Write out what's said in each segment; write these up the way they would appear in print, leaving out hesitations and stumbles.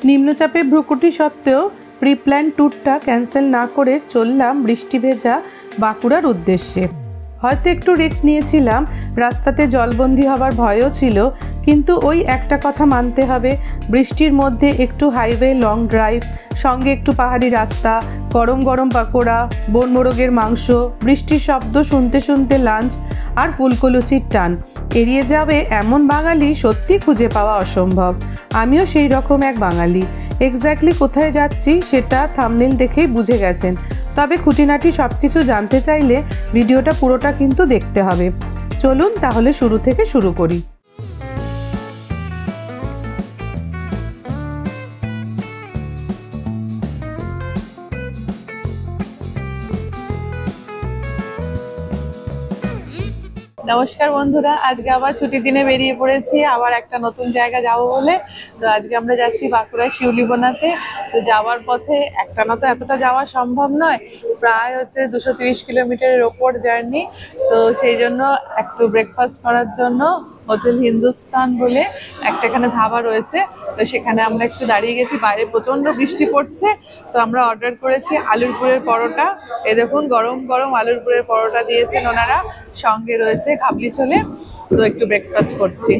নিম্নচাপে ভ্রুকুটি সত্ত্বেও প্রিপ্ল্যান ট্যুরটা ক্যান্সেল না করে চললাম বৃষ্টি ভেজা বাঁকুড়ার উদ্দেশ্যে। হয়তো একটু রিস্ক নিয়েছিলাম, রাস্তাতে জলবন্দী হবার ভয়ও ছিল, কিন্তু ওই একটা কথা মানতে হবে, বৃষ্টির মধ্যে একটু হাইওয়ে লং ড্রাইভ, সঙ্গে একটু পাহাড়ি রাস্তা, গরম গরম পাকোড়া, বনমোরগের মাংস, বৃষ্টির শব্দ শুনতে শুনতে লাঞ্চ আর ফুলকলুচির টান, এড়িয়ে যাবে এমন বাঙালি সত্যি খুঁজে পাওয়া অসম্ভব। আমিও সেই রকম এক বাঙালি। এক্স্যাক্টলি কোথায় যাচ্ছি সেটা থাম্বনেল দেখেই বুঝে গেছেন, তবে খুঁটিনাটি সব কিছু জানতে চাইলে ভিডিওটা পুরোটা কিন্তু দেখতে হবে। চলুন তাহলে শুরু থেকে শুরু করি। নমস্কার বন্ধুরা, আজকে আবার ছুটির দিনে বেরিয়ে পড়েছি আবার একটা নতুন জায়গা যাব বলে। তো আজকে আমরা যাচ্ছি বাঁকুড়ার শিউলিবোনাতে। তো যাওয়ার পথে একটানা তো এতটা যাওয়া সম্ভব নয়, প্রায় হচ্ছে 230 কিলোমিটারের ওপর জার্নি। তো সেই জন্য একটু ব্রেকফাস্ট করার জন্য হোটেল হিন্দুস্তান বলে একটা এখানে ধাবা রয়েছে, তো সেখানে আমরা একটু দাঁড়িয়ে গেছি। বাইরে প্রচন্ড বৃষ্টি পড়ছে, তো আমরা অর্ডার করেছি আলুর পুরের পরোটা। এই দেখুন গরম গরম আলুর পুরের পরোটা দিয়েছেন ওনারা, সঙ্গে রয়েছে কাবলি ছোলে। তো একটু ব্রেকফাস্ট করছি।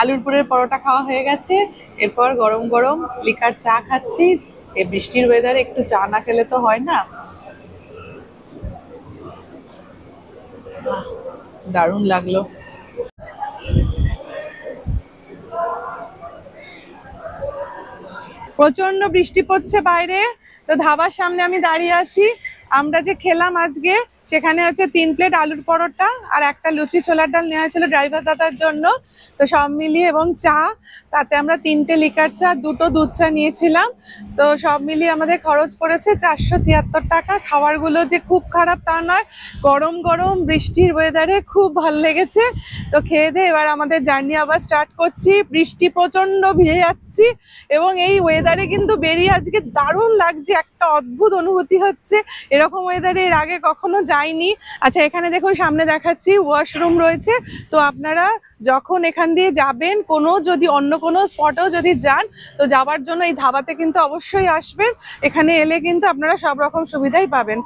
আলুর পুরের পরোটা খাওয়া হয়ে গেছে, এরপর গরম গরম লিকার চা খাচ্ছি। এই বৃষ্টির ওয়েদারে একটু চা না খেলে তো হয় না। দারুণ লাগলো। প্রচন্ড বৃষ্টি পড়ছে বাইরে, তো ধাবার সামনে আমি দাঁড়িয়ে আছি। আমরা যে খেলাম আজকে, সেখানে হচ্ছে 3 প্লেট আলুর পরোটা আর একটা লুচি ছোলার ডাল নেওয়া ছিল ড্রাইভার দাদার জন্য। তো সব মিলিয়ে এবং চা, তাতে আমরা 3টে লিকার চা, 2টো দুধ চা নিয়েছিলাম। তো সব মিলিয়ে আমাদের খরচ পড়েছে 473 টাকা। খাবারগুলো যে খুব খারাপ তা নয়, গরম গরম বৃষ্টির ওয়েদারে খুব ভালো লেগেছে। তো খেয়ে দিয়ে এবার আমাদের জার্নি আবার স্টার্ট করছি। বৃষ্টি প্রচন্ড ভিজে যাচ্ছি এবং এই ওয়েদারে কিন্তু বেরিয়ে আজকে দারুণ লাগছে, একটা অদ্ভুত অনুভূতি হচ্ছে। এরকম ওয়েদারে এর আগে কখনো যাইনি। আচ্ছা, এখানে দেখুন সামনে দেখাচ্ছি ওয়াশরুম রয়েছে। তো আপনারা যখন এখান দিয়ে যাবেন, যদি অন্য কোনো স্পটেও যদি যান, তো যাওয়ার জন্য এই ধাবাতে কিন্তু অবশ্যই আসবেন। এখানে এলে কিন্তু আপনারা সব রকম সুবিধাই পাবেন।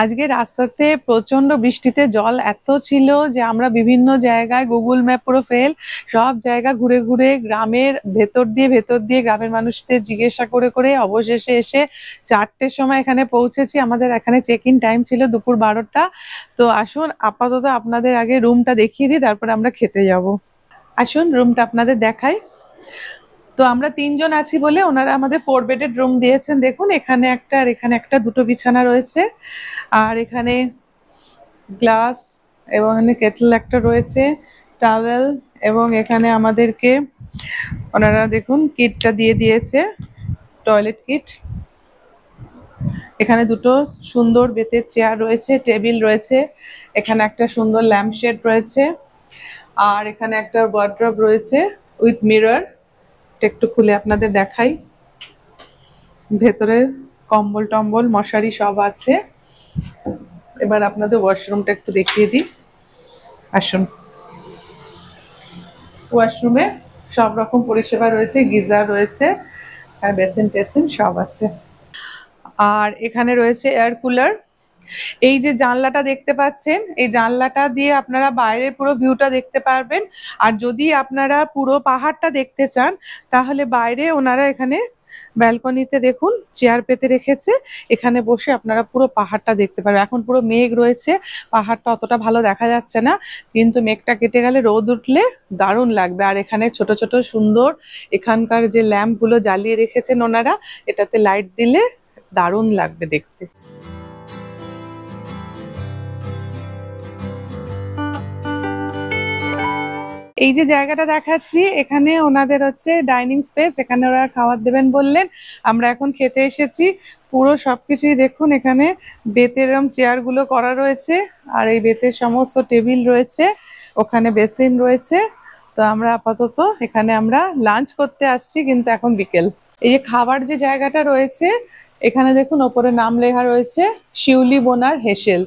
আজকে রাস্তাতে প্রচন্ড বৃষ্টিতে জল এত ছিল যে আমরা বিভিন্ন জায়গায় গুগল ম্যাপ পুরো ফেল, সব জায়গা ঘুরে ঘুরে গ্রামের ভেতর দিয়ে গ্রামের মানুষদের জিজ্ঞাসা করে করে অবশেষে এসে 4টের সময় এখানে পৌঁছেছি। আমাদের এখানে চেক ইন টাইম ছিল দুপুর 12টা। তো আসুন আপাতত আপনাদের আগে রুমটা দেখিয়ে দিই, তারপরে আমরা খেতে যাব। আসুন রুমটা আপনাদের দেখাই। তো আমরা 3 জন আছি বলে ওনারা আমাদের 4 বেডেড রুম দিয়েছেন। দেখুন এখানে একটা আর এখানে একটা, 2টো বিছানা রয়েছে। আর এখানে গ্লাস এবং এখানে কেটল একটা রয়েছে, টাওয়েল, এবং এখানে আমাদেরকে ওনারা দেখুন কিটটা দিয়ে দিয়েছে, টয়লেট কিট। এখানে 2টো সুন্দর বেতের চেয়ার রয়েছে, টেবিল রয়েছে, এখানে একটা সুন্দর ল্যাম্পশেড রয়েছে, আর এখানে একটা ওয়ার্ড্রব রয়েছে উইথ মিরর। একটু খুলে আপনাদের দেখাই। ভেতরে কম্বল টম্বল মশারি সব আছে। এবার আপনাদের ওয়াশরুমটা একটু দেখিয়ে দিই। আসুন, ওয়াশরুমে সব রকম পরিষেবা রয়েছে, গিজার রয়েছে আর বেসিন টেসিন সব আছে। আর এখানে রয়েছে এয়ার কুলার। এই যে জানলাটা দেখতে পাচ্ছেন, এই জানলাটা দিয়ে আপনারা বাইরের পুরো ভিউটা দেখতে পারবেন। আর যদি আপনারা পুরো পাহাড়টা দেখতে চান, তাহলে বাইরে ওনারা এখানে ব্যালকনিতে দেখুন চেয়ার পেতে রেখেছে, এখানে বসে আপনারা পুরো পাহাড়টা দেখতে পারবেন। এখন পুরো মেঘ রয়েছে, পাহাড়টা অতটা ভালো দেখা যাচ্ছে না, কিন্তু মেঘটা কেটে গেলে রোদ উঠলে দারুণ লাগবে। আর এখানে ছোট ছোট সুন্দর এখানকার যে ল্যাম্প গুলো জ্বালিয়ে রেখেছেন ওনারা, এটাতে লাইট দিলে দারুণ লাগবে দেখতে। এই যে জায়গাটা দেখাচ্ছি এখানে ওনাদের হচ্ছে ডাইনিং স্পেস, এখানে ওরা খাবার দেবেন বললেন। আমরা এখন খেতে এসেছি। পুরো সবকিছুই দেখুন, এখানে বেতের চেয়ার গুলো করা রয়েছে, আর এই বেতের সমস্ত টেবিল রয়েছে, ওখানে বেসিন রয়েছে। তো আমরা আপাতত এখানে আমরা লাঞ্চ করতে আসছি, কিন্তু এখন বিকেল। এই যে খাবার যে জায়গাটা রয়েছে, এখানে দেখুন ওপরে নাম লেখা রয়েছে শিউলি বোনার হেসেল।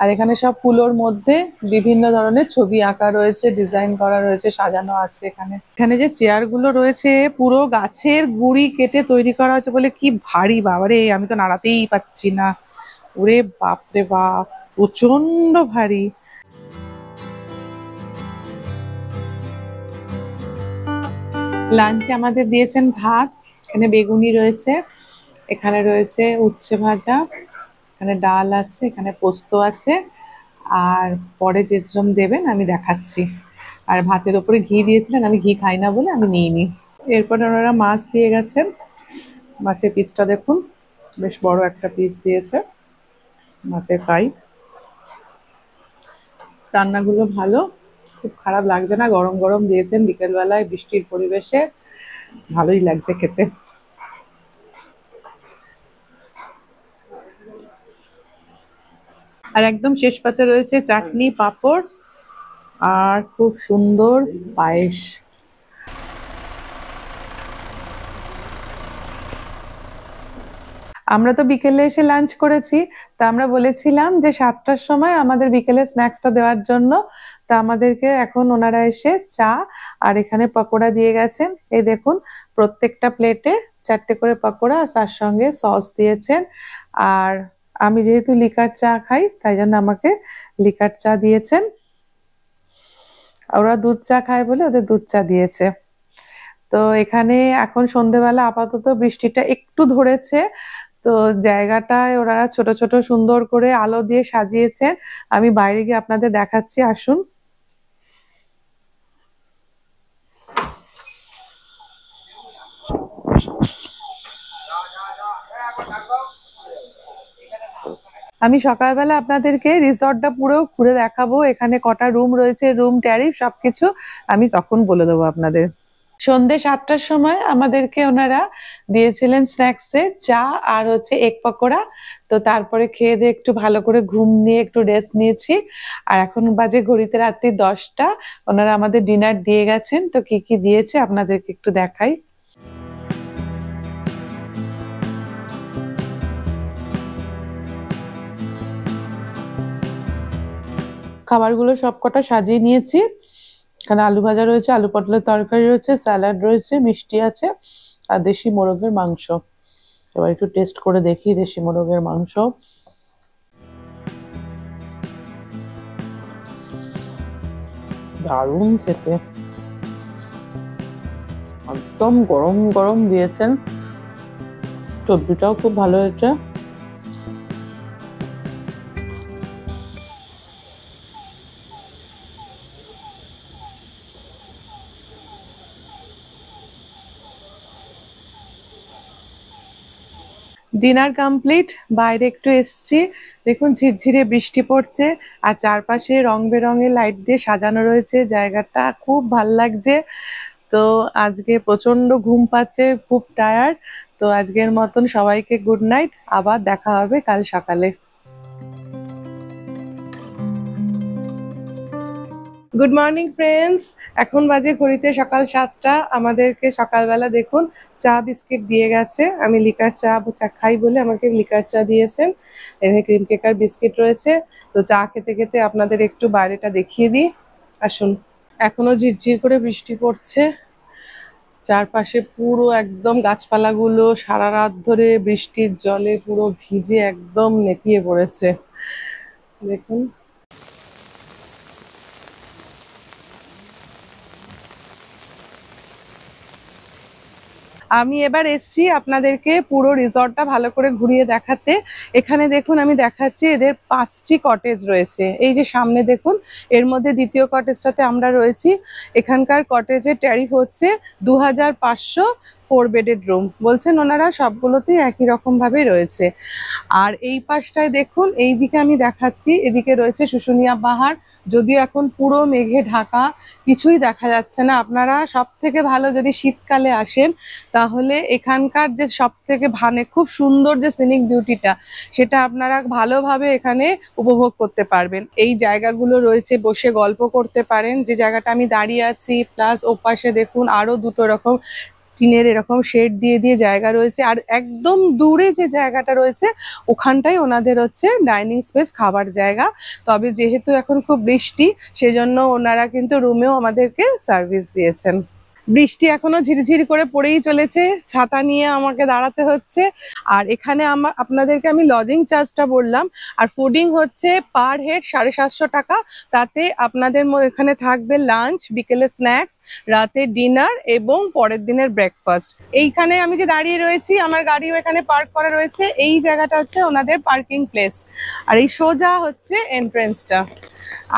আর এখানে সব ফুলোর মধ্যে বিভিন্ন ধরনের ছবি আঁকা রয়েছে, ডিজাইন করা রয়েছে, সাজানো আছে। এখানে এখানে যে চেয়ার গুলো রয়েছে পুরো গাছের গুড়ি কেটে তৈরি করা হয়েছে বলে কি ভারী, বাবারে আমি তো নাড়াতেই পাচ্ছি না। ওরে বাপরে বাপ, প্রচন্ড ভারী। লাঞ্চে আমাদের দিয়েছেন ভাত, এখানে বেগুনি রয়েছে, এখানে রয়েছে উচ্ছে ভাজা, এখানে ডাল আছে, এখানে পোস্ত আছে, আর পরে যেরকম দেবেন আমি দেখাচ্ছি। আর ভাতের ওপরে ঘি দিয়েছিলেন, আমি ঘি খাই না বলে আমি নিইনি। এরপরে ওনারা মাছ দিয়ে গেছেন। মাছের পিসটা দেখুন, বেশ বড় একটা পিস দিয়েছে মাছের ফ্রাই। রান্নাগুলো ভালো, খুব খারাপ লাগছে না। গরম গরম দিয়েছেন বিকেলবেলায় বৃষ্টির পরিবেশে, ভালোই লাগছে খেতে। আর একদম শেষ পাতে রয়েছে চাটনি, পাঁপড়, আর খুব সুন্দর পায়েস। আমরা তো বিকেলে এসে লাঞ্চ করেছি, তা আমরা বলেছিলাম যে 7টার সময় আমাদের বিকেলে স্ন্যাক্সটা দেওয়ার জন্য। তা আমাদেরকে এখন ওনারা এসে চা আর এখানে পকোড়া দিয়ে গেছেন। এই দেখুন, প্রত্যেকটা প্লেটে 4টে করে পকোড়া, আর তার সঙ্গে সস দিয়েছেন। আর আমি যেহেতু লিকার চা খাই, তাই জন্য আমাকে লিকার চা দিয়েছেন। ওরা দুধ চা খায় বলে ওদের দুধ চা দিয়েছে। তো এখানে এখন সন্ধেবেলা আপাতত বৃষ্টিটা একটু ধরেছে, তো জায়গাটায় ওরা ছোট ছোট সুন্দর করে আলো দিয়ে সাজিয়েছে। আমি বাইরে গিয়ে আপনাদের দেখাচ্ছি, আসুন। আমি সকালবেলা আপনাদেরকে রিসর্টটা পুরো ঘুরে দেখাবো, এখানে কটা রুম রয়েছে, রুম ট্যারিফ সবকিছু আমি তখন বলে দেবো আপনাদের। সন্ধ্যে 7টার সময় আমাদেরকে ওনারা দিয়েছিলেন স্ন্যাক্সে চা আর হচ্ছে এগ পকোড়া। তো তারপরে খেয়ে দিয়ে একটু ভালো করে ঘুম নিয়ে একটু রেস্ট নিয়েছি। আর এখন বাজে ঘড়িতে রাত্রি 10টা। ওনারা আমাদের ডিনার দিয়ে গেছেন, তো কি কি দিয়েছে আপনাদেরকে একটু দেখাই। খাবারগুলো সবকটা সাজিয়ে নিয়েছি। এখানে আলু ভাজা রয়েছে, আলু পটলের তরকারি রয়েছে, স্যালাড রয়েছে, মিষ্টি আছে, আর দেশি মোরগের মাংস। এবার একটু টেস্ট করে দেখি দেশি মোরগের মাংস। দারুণ খেতে, একদম গরম গরম দিয়েছেন। সবজিটাও খুব ভালো হয়েছে। ডিনার কমপ্লিট, বাইরে একটু এসছি, দেখুন ঝিরঝিরে বৃষ্টি পড়ছে, আর চারপাশে রং বেরঙের লাইট দিয়ে সাজানো রয়েছে, জায়গাটা খুব ভাল লাগছে। তো আজকে প্রচন্ড ঘুম পাচ্ছে, খুব টায়ার্ড। তো আজকের মতন সবাইকে গুড নাইট, আবার দেখা হবে কাল সকালে। গুড মর্নিং ফ্রেন্ডস, এখন বাজে ঘড়িতে সকাল 7টা। আমাদেরকে সকালবেলা দেখুন চা বিস্কিট দিয়ে গেছে। আমি লিকার চা খাই বলে আমাকে লিকার চা দিয়েছেন। এখানে ক্রিম কেকার বিস্কিট রয়েছে। তো চা খেতে খেতে আপনাদের একটু বাইরেটা দেখিয়ে দিই, আসুন। এখনো ঝিরঝির করে বৃষ্টি পড়ছে, চারপাশে পুরো একদম গাছপালাগুলো সারা রাত ধরে বৃষ্টির জলে পুরো ভিজে একদম নেতিয়ে পড়েছে, দেখুন। আমি এবার এসছি আপনাদেরকে পুরো রিসর্টটা ভালো করে ঘুরিয়ে দেখাতে। এখানে দেখুন আমি দেখাচ্ছি, এদের 5টি কটেজ রয়েছে। এই যে সামনে দেখুন, এর মধ্যে দ্বিতীয় কটেজটাতে আমরা রয়েছি। এখানকার কটেজের ট্যারিফ হচ্ছে 2500 4 বেডেড রুম বলছেন ওনারা, সবগুলোতেই একই রকম ভাবে রয়েছে। আর এই পাশটায় দেখুন, এই দিকে আমি দেখাচ্ছি, এদিকে রয়েছে শুশুনিয়া পাহাড়, যদিও এখন পুরো মেঘে ঢাকা, কিছুই দেখা যাচ্ছে না। আপনারা সব থেকে ভালো যদি শীতকালে আসেন তাহলে এখানকার যে সব থেকে খুব সুন্দর যে সিনিক বিউটিটা, সেটা আপনারা ভালোভাবে এখানে উপভোগ করতে পারবেন। এই জায়গাগুলো রয়েছে, বসে গল্প করতে পারেন, যে জায়গাটা আমি দাঁড়িয়ে আছি, প্লাস ওপাশে দেখুন আরো দুটো রকম টিনের এরকম শেড দিয়ে দিয়ে জায়গা রয়েছে। আর একদম দূরে যে জায়গাটা রয়েছে ওখানটাই ওনাদের হচ্ছে ডাইনিং স্পেস, খাবার জায়গা। তবে যেহেতু এখন খুব বৃষ্টি, সেজন্য ওনারা কিন্তু রুমেও আমাদেরকে সার্ভিস দিয়েছেন। বৃষ্টি এখনো ঝিরঝির করে পড়েই চলেছে, ছাতা নিয়ে আমাকে দাঁড়াতে হচ্ছে। আর এখানে আপনাদেরকে আমি লজিং চার্জটা বললাম, আর ফুডিং হচ্ছে পার হেড 750 টাকা। তাতে আপনাদের এখানে থাকবে লাঞ্চ, বিকেলে স্ন্যাক্স, রাতে ডিনার এবং পরের দিনের ব্রেকফাস্ট। এইখানে আমি যে দাঁড়িয়ে রয়েছি, আমার গাড়িও এখানে পার্ক করা রয়েছে। এই জায়গাটা হচ্ছে ওনাদের পার্কিং প্লেস, আর এই সোজা হচ্ছে এন্ট্রেন্সটা।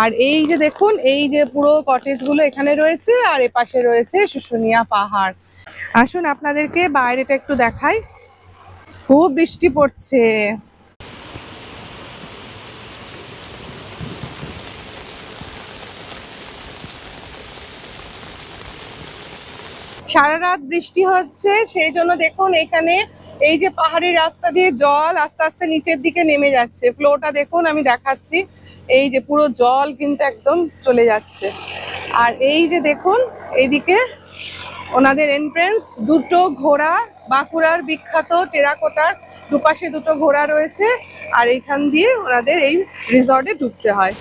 আর এই যে দেখুন, এই যে পুরো কটেজ গুলো এখানে রয়েছে, আর এপাশে রয়েছে শুশুনিয়া পাহাড়। আসুন আপনাদেরকে বাইরেটা একটু দেখাই, খুব বৃষ্টি পড়ছে। সারা রাত বৃষ্টি হচ্ছে, সেই জন্য দেখুন এখানে এই যে পাহাড়ি রাস্তা দিয়ে জল আস্তে আস্তে নিচের দিকে নেমে যাচ্ছে। ফ্লোটা দেখুন, আমি দেখাচ্ছি, এই যে পুরো জল কিন্তু একদম চলে যাচ্ছে। আর এই যে দেখুন এইদিকে ওনাদের এন্ট্রেন্স, দুটো ঘোড়া, বাঁকুড়ার বিখ্যাত টেরাকোটার দুপাশে দুটো ঘোড়া রয়েছে, আর এইখান দিয়ে ওনাদের এই রিসর্টে ঢুকতে হয়।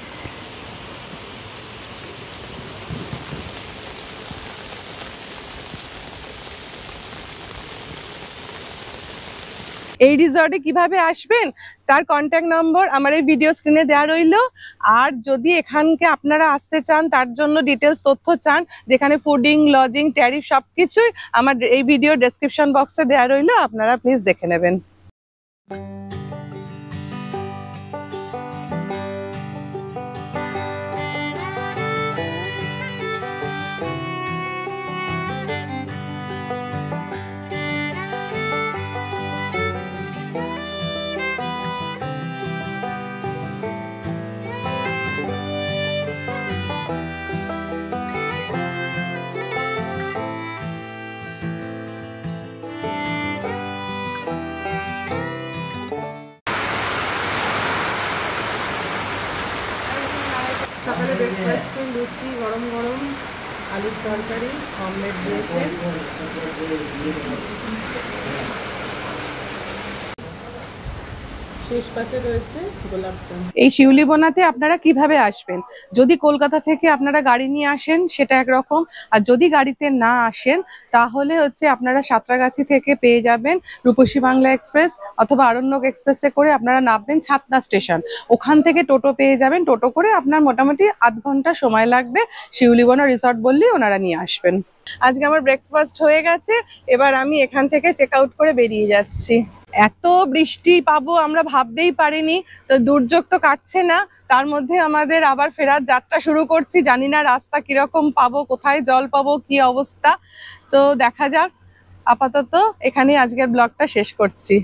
এই রিসর্টে কিভাবে আসবেন তার কন্ট্যাক্ট নম্বর আমার এই ভিডিও স্ক্রিনে দেওয়া রইলো। আর যদি এখানকে আপনারা আসতে চান, তার জন্য ডিটেলস তথ্য চান, যেখানে ফুডিং, লজিং, ট্যারিফ সবকিছুই আমার এই ভিডিও ডেসক্রিপশন বক্সে দেওয়া রইলো, আপনারা প্লিজ দেখে নেবেন। সকালে ব্রেকফাস্টে লুচি, গরম গরম আলুর তরকারি, অমলেট দিয়েছে। শেষ পাশে রয়েছে গোলাপজাম। এই শিউলিবোনাতে আপনারা কিভাবে আসবেন, যদি কলকাতা থেকে আপনারা গাড়ি নিয়ে আসেন সেটা একরকম, আর যদি গাড়িতে না আসেন তাহলে হচ্ছে আপনারা সাঁতরাগাছি থেকে পেয়ে যাবেন রূপসী বাংলা এক্সপ্রেস অথবা আরণ্যক এক্সপ্রেসে করে আপনারা নামবেন ছাতনা স্টেশন, ওখান থেকে টোটো পেয়ে যাবেন। টোটো করে আপনার মোটামুটি আধ ঘন্টা সময় লাগবে, শিউলিবোনা রিসর্ট বললেই ওনারা নিয়ে আসবেন। আজকে আমার ব্রেকফাস্ট হয়ে গেছে, এবার আমি এখান থেকে চেক আউট করে বেরিয়ে যাচ্ছি। এত বৃষ্টি পাবো আমরা ভাবতেই পারিনি, তো দুর্যোগ তো কাটছে না, তার মধ্যে আমাদের আবার ফেরার যাত্রা শুরু করছি। জানি না রাস্তা কিরকম পাবো, কোথায় জল পাবো, কি অবস্থা, তো দেখা যাক। আপাতত এখানেই আজকের ব্লগটা শেষ করছি।